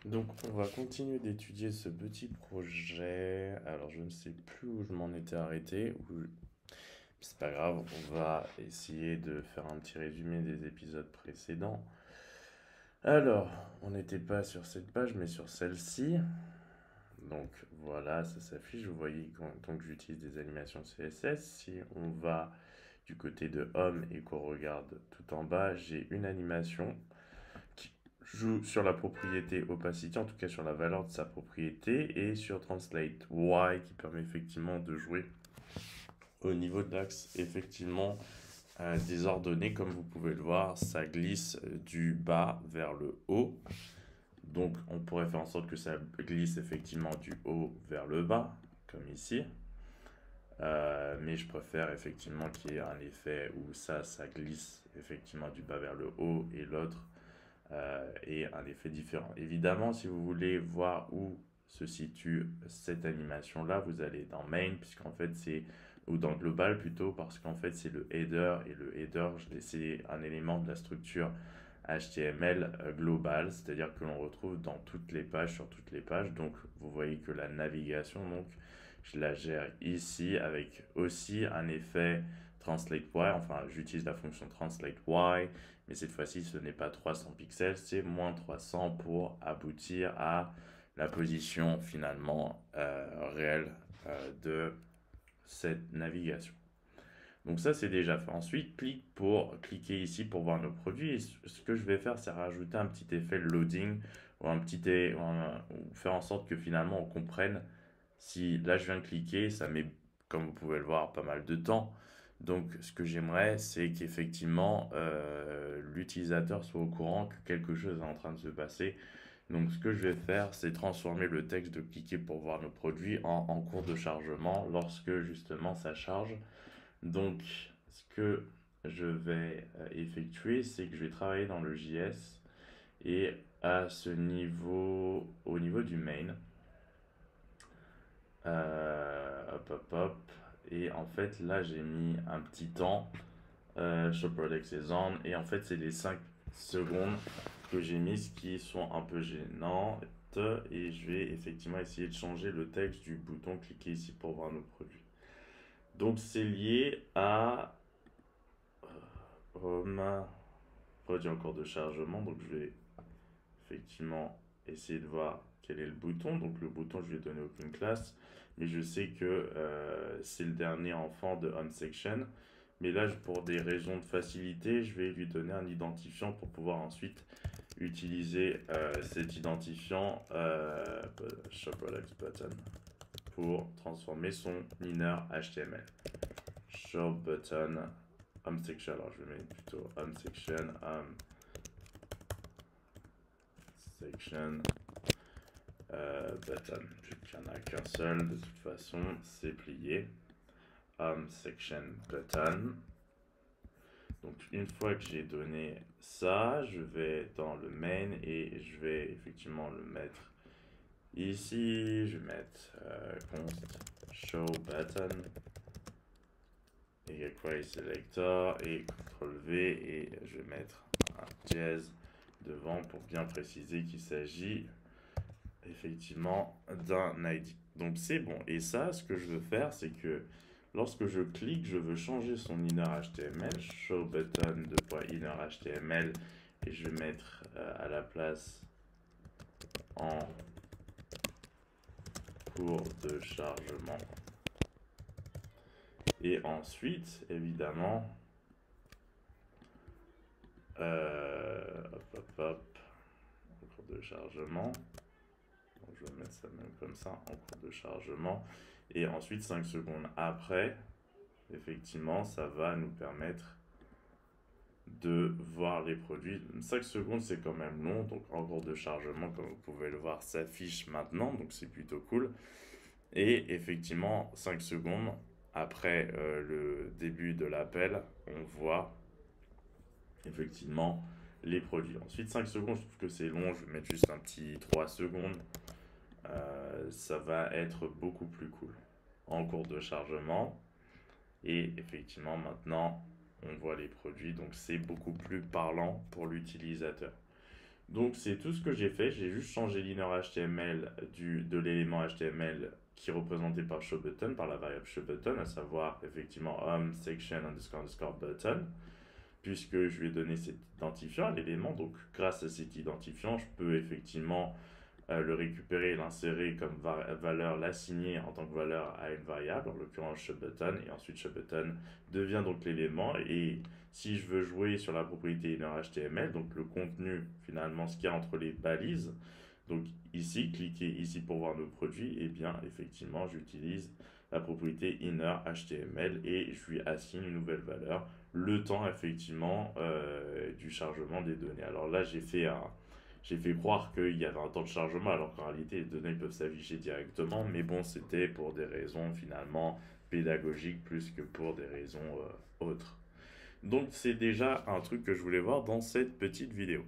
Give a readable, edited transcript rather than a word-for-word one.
Donc, on va continuer d'étudier ce petit projet. Alors, je ne sais plus où je m'en étais arrêté. C'est pas grave, on va essayer de faire un petit résumé des épisodes précédents. Alors, on n'était pas sur cette page, mais sur celle-ci. Donc, voilà, ça s'affiche. Vous voyez donc j'utilise des animations CSS. Si on va du côté de Home et qu'on regarde tout en bas, j'ai une animation qui joue sur la propriété opacity, en tout cas sur la valeur de sa propriété, et sur translate y qui permet effectivement de jouer au niveau de l'axe, effectivement des ordonnées, comme vous pouvez le voir, ça glisse du bas vers le haut. Donc on pourrait faire en sorte que ça glisse effectivement du haut vers le bas, comme ici. Mais je préfère effectivement qu'il y ait un effet où ça glisse effectivement du bas vers le haut et l'autre et un effet différent. Évidemment, si vous voulez voir où se situe cette animation-là, vous allez dans Main, puisqu'en fait c'est, ou dans Global plutôt, parce qu'en fait c'est le header, et le header, c'est un élément de la structure HTML global, c'est-à-dire que l'on retrouve dans toutes les pages, sur toutes les pages. Donc vous voyez que la navigation, donc je la gère ici avec aussi un effet translate y, enfin j'utilise la fonction translate y, mais cette fois-ci ce n'est pas 300 pixels, c'est moins 300 pour aboutir à la position finalement réelle de cette navigation. Donc ça c'est déjà fait. Ensuite, cliquer ici pour voir nos produits. Et ce que je vais faire, c'est rajouter un petit effet loading ou ou faire en sorte que finalement on comprenne si là je viens de cliquer, ça met, comme vous pouvez le voir, pas mal de temps. Donc ce que j'aimerais, c'est qu'effectivement l'utilisateur soit au courant que quelque chose est en train de se passer. Donc ce que je vais faire, c'est transformer le texte de cliquer pour voir nos produits en cours de chargement lorsque justement ça charge. Donc ce que je vais effectuer, c'est que je vais travailler dans le JS et à ce niveau, au niveau du main, hop, hop, hop. Et en fait, là, j'ai mis un petit temps. Show Product is on. Et en fait, c'est les 5 secondes que j'ai mises qui sont un peu gênantes. Et je vais effectivement essayer de changer le texte du bouton cliquer ici pour voir nos produits. Donc, c'est lié à Home, produit en cours de chargement. Donc, je vais effectivement essayer de voir quel est le bouton. Donc le bouton, je lui ai donné aucune classe, mais je sais que c'est le dernier enfant de onSection. Mais là, pour des raisons de facilité, je vais lui donner un identifiant pour pouvoir ensuite utiliser cet identifiant Show Products Button pour transformer son inner HTML. Show Button onSection. Alors je vais mettre plutôt onSection section button. Vu qu'il n'y en a qu'un seul, de toute façon, c'est plié. Section button. Donc une fois que j'ai donné ça, je vais dans le main et je vais effectivement le mettre ici. Je vais mettre const show button et query selector et CTRL V et je vais mettre un dièse devant pour bien préciser qu'il s'agit effectivement d'un ID. Donc c'est bon. Et ça, ce que je veux faire, c'est que lorsque je clique, je veux changer son inner HTML, show button de inner HTML, et je vais mettre à la place en cours de chargement. Et ensuite, évidemment, hop, hop, hop, en cours de chargement. Donc, je vais mettre ça même comme ça, en cours de chargement. Et ensuite, 5 secondes après, effectivement, ça va nous permettre de voir les produits. 5 secondes, c'est quand même long, donc en cours de chargement, comme vous pouvez le voir, s'affiche maintenant, donc c'est plutôt cool. Et effectivement, 5 secondes après le début de l'appel, on voit effectivement les produits. Ensuite, 5 secondes, je trouve que c'est long, je vais mettre juste un petit 3 secondes. Ça va être beaucoup plus cool en cours de chargement. Et effectivement, maintenant, on voit les produits, donc c'est beaucoup plus parlant pour l'utilisateur. Donc c'est tout ce que j'ai fait, j'ai juste changé l'inner HTML de l'élément HTML qui est représenté par showButton, par la variable showButton, à savoir effectivement home section underscore underscore button, puisque je lui ai donné cet identifiant à l'élément. Donc grâce à cet identifiant, je peux effectivement le récupérer, l'insérer comme valeur, l'assigner en tant que valeur à une variable, en l'occurrence showButton, et ensuite showButton devient donc l'élément. Et si je veux jouer sur la propriété inner HTML, donc le contenu finalement, ce qu'il y a entre les balises, donc ici, cliquez ici pour voir nos produits, et bien effectivement j'utilise la propriété inner HTML et je lui assigne une nouvelle valeur, le temps effectivement du chargement des données. Alors là j'ai fait croire qu'il y avait un temps de chargement alors qu'en réalité les données peuvent s'afficher directement, mais bon c'était pour des raisons finalement pédagogiques plus que pour des raisons autres. Donc c'est déjà un truc que je voulais voir dans cette petite vidéo.